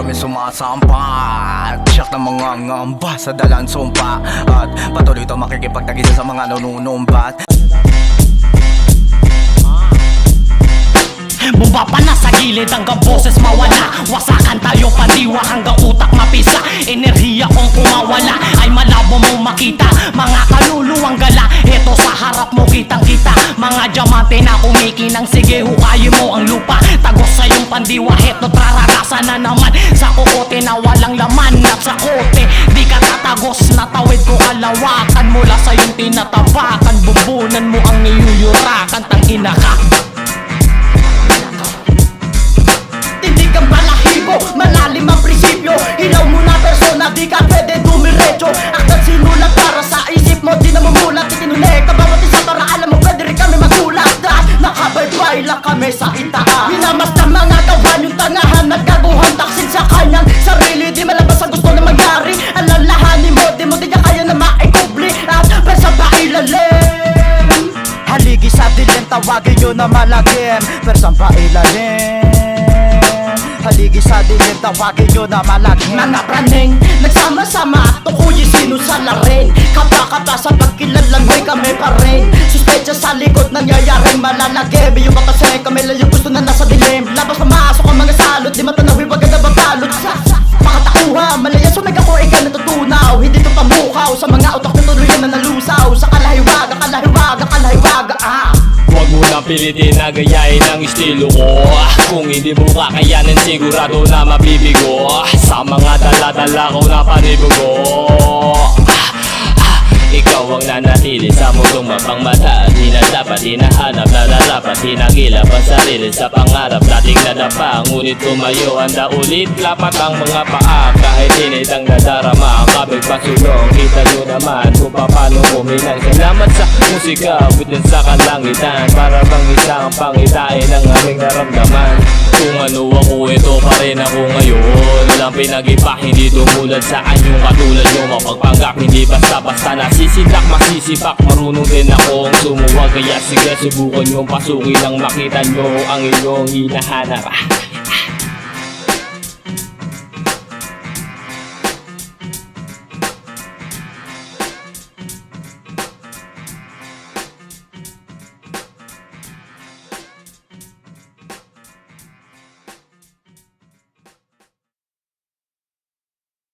kami sumasampa. Siyak ng mga ngamba sa dalan sumpa. At patuloy ito makikipagtagisa sa mga nanunumbat. Bumba pa na sa gilid hanggang boses mawala. Wasakan tayo pandiwa hanggang utak mapisa. Enerhiya kong kumawala ay malabo mo makita. Mga kaluluwang gala, eto sa harap mo kitang kita. Mga diamante na kumikinang, sige hukayin mo ang lupa. Tagos sa iyong pandiwa, eto traragasan na naman. Sa kukote na walang laman at sa kote di ka tatagos, natawid ko kalawakan. Mula sa iyong tinatapakan, bubunan mo ang niyuyurakan. Tangina ka, tindig ang balahibo, malalim ang prinsipyo. Hilaw mo na persona, di ka pwede dumiretso. Aktat sinulat para sa isip mo, di na mumulat. Itinulik ka bawat isa para alam mo pwede rin kami magulat. Dahil nakabaybay lang kami sa itaan. Minamas ng mga gawan yung tangahan, nagkaguhan taksin sa kanyang sarili. Di malabas ang gusto na mangyari, alalahanin mo, di mo din niya kaya na maikubli. At besa ba ilalim, haligi sa dilim, tawagin nyo na malagim. Persang pa ilalim, haligi sa dilim, tawagin nyo na malagim. Mga praning, nagsama-sama, tukuyin sinusalarin. Kapa-kapa sa pagkilalang, hoy kami pa rin. Suspecha sa likod, nangyayaring malalagim. Yung mapasay kami lang yung gusto na nasa dilim. Labas pamasok ang mga salot, di matanawi wag na babalot. Mga takuha, malaya sumig ako, ikaw natutunaw. Hindi to pamukaw, sa mga utak na tuloy na nalusaw. Sa kalahiwaga, kalahiwaga, kalahiwaga, Huwag mo na pilitin na gayahin ang estilo ko. Kung hindi mo kakayanin, sigurado na mabibigo. Sa mga dala-dala ko na panibugo. Ikaw ang nanatili sa mundong mapangmata. Di na dapat hinahanap, nalalapat, hinagilap ang sarili sa pangarap. Dating nadapa, ngunit tumayo, handa ulit. Lapat ang mga paa, kahit init ang nadarama. Kabig pasulong, kita nyo naman kung paano kuminang. Salamat sa musika, bitin sa kalangitan. Para bang isang pangitain ang aming naramdaman. Kung ano ako, ito pa rin ako ngayon. Walang pinag-iba, hindi tumulad sa anyong katulad nyo. Mapagpanggap, hindi basta-basta nasisidak, masisipak. Marunong din akong sumuwag, kaya sige subukan nyong pasukin ang makita nyo ang inyong hinahanap.